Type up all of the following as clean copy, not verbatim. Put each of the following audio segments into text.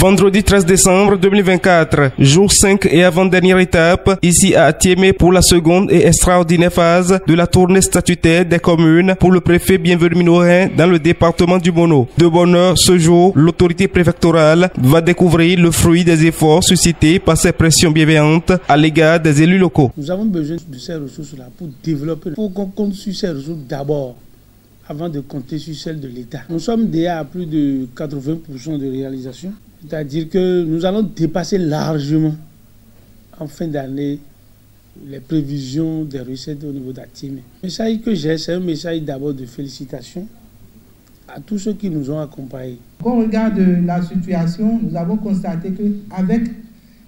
Vendredi 13 décembre 2024, jour 5 et avant-dernière étape, ici à Atiémé pour la seconde et extraordinaire phase de la tournée statutaire des communes pour le préfet Bienvenu Minorin dans le département du Bono. De bonne heure, ce jour, l'autorité préfectorale va découvrir le fruit des efforts suscités par ces pressions bienveillantes à l'égard des élus locaux. Nous avons besoin de ces ressources-là pour développer, pour qu'on compte sur ces ressources d'abord, avant de compter sur celles de l'État. Nous sommes déjà à plus de 80% de réalisation, c'est-à-dire que nous allons dépasser largement en fin d'année les prévisions des recettes au niveau d'Atiémé. Le message que j'ai, c'est un message d'abord de félicitations à tous ceux qui nous ont accompagnés. Au regard de la situation, nous avons constaté qu'avec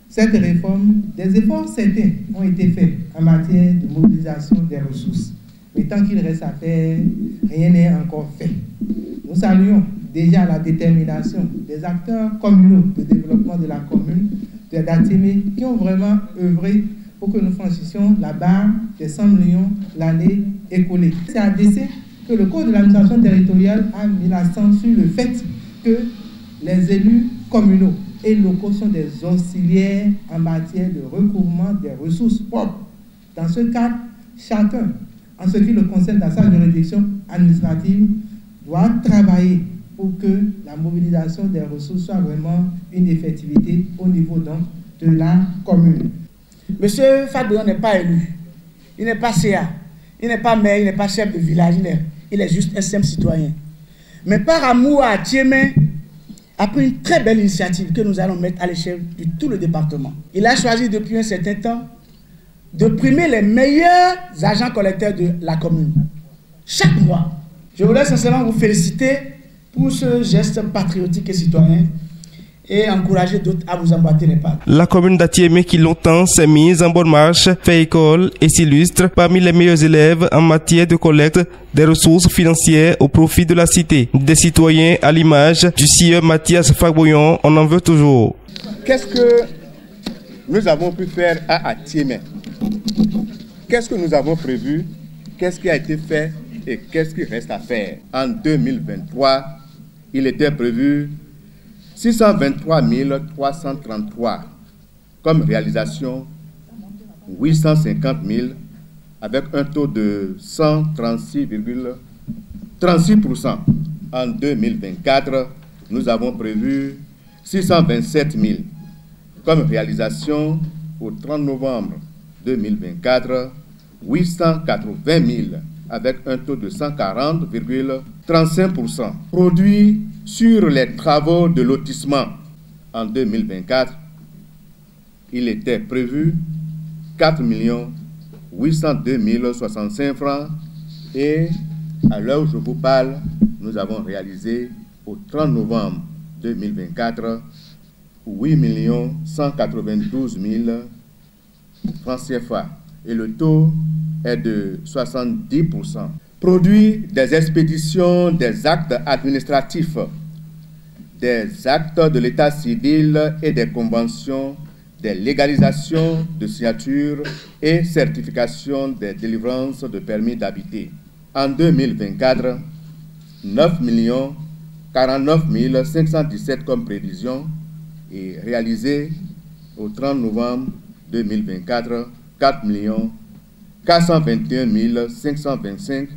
cette réforme, des efforts certains ont été faits en matière de mobilisation des ressources. Mais tant qu'il reste à faire, rien n'est encore fait. Nous saluons déjà la détermination des acteurs communaux de développement de la commune d'Atiémé qui ont vraiment œuvré pour que nous franchissions la barre des 100 millions l'année écoulée. C'est à décès que le Code de l'administration territoriale a mis l'accent sur le fait que les élus communaux et locaux sont des auxiliaires en matière de recouvrement des ressources propres. Dans ce cadre, chacun, en ce qui le concerne dans sa juridiction administrative, doit travailler pour que la mobilisation des ressources soit vraiment une effectivité au niveau donc de la commune. Monsieur Fadouan n'est pas élu, il n'est pas CA, il n'est pas maire, il n'est pas chef de village, il est juste un simple citoyen. Mais par amour à Atiémé, a pris une très belle initiative que nous allons mettre à l'échelle de tout le département. Il a choisi depuis un certain temps de primer les meilleurs agents collecteurs de la commune. Chaque mois. Je voulais sincèrement vous féliciter pour ce geste patriotique et citoyen et encourager d'autres à vous emboîter les pas. La commune d'Atiémé qui longtemps s'est mise en bonne marche, fait école et s'illustre parmi les meilleurs élèves en matière de collecte des ressources financières au profit de la cité. Des citoyens à l'image du sieur Mathias Fagboyon, on en veut toujours. Qu'est-ce que nous avons pu faire à Atiémé? Qu'est-ce que nous avons prévu? Qu'est-ce qui a été fait et qu'est-ce qui reste à faire? En 2023, il était prévu 623 333 comme réalisation, 850 000 avec un taux de 136,36%. En 2024, nous avons prévu 627 000 comme réalisation au 30 novembre 2024, 880 000 avec un taux de 140,35%. Produit sur les travaux de lotissement en 2024, il était prévu 4 802 065 francs et à l'heure où je vous parle, nous avons réalisé au 30 novembre 2024 8 192 000 francs CFA et le taux est de 70%. Produit des expéditions des actes administratifs, des actes de l'état civil et des conventions, des légalisations de signatures et certification des délivrances de permis d'habiter. En 2024, 9 49 517 comme prévision et réalisé au 30 novembre 2024, 4 421 525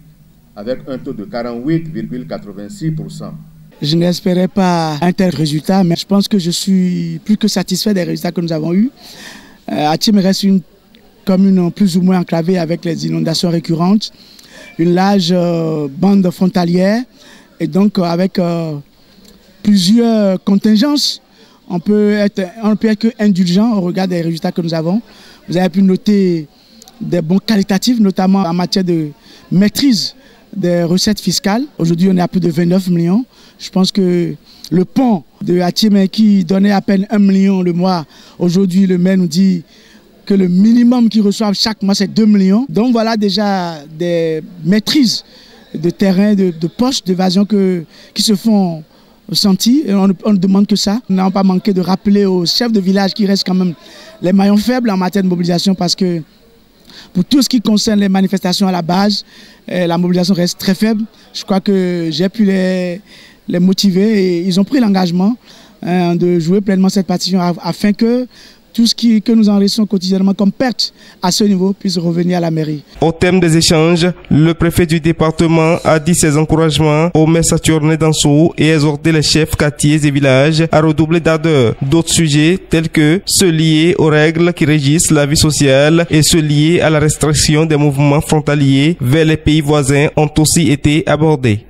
avec un taux de 48,86%. Je n'espérais pas un tel résultat, mais je pense que je suis plus que satisfait des résultats que nous avons eus. Atiémé reste une commune plus ou moins enclavée avec les inondations récurrentes, une large bande frontalière et donc avec plusieurs contingences. On peut être indulgent au regard des résultats que nous avons. Vous avez pu noter des bons qualitatifs, notamment en matière de maîtrise des recettes fiscales. Aujourd'hui, on est à plus de 29 millions. Je pense que le pont de Atiémé qui donnait à peine 1 million le mois, aujourd'hui, le maire nous dit que le minimum qu'ils reçoivent chaque mois, c'est 2 millions. Donc voilà déjà des maîtrises de terrain, de poches, d'évasion qui se font sentir. Et on ne demande que ça. Nous n'avons pas manqué de rappeler aux chefs de village qui restent quand même les maillons faibles en matière de mobilisation parce que pour tout ce qui concerne les manifestations à la base, la mobilisation reste très faible. Je crois que j'ai pu les motiver et ils ont pris l'engagement de jouer pleinement cette partition afin que tout ce que nous enregistrons quotidiennement comme perte à ce niveau puisse revenir à la mairie. Au terme des échanges, le préfet du département a dit ses encouragements au maire Saturne Danso et exhorté les chefs quartiers et villages à redoubler d'ardeur. D'autres sujets tels que ceux liés aux règles qui régissent la vie sociale et ceux liés à la restriction des mouvements frontaliers vers les pays voisins ont aussi été abordés.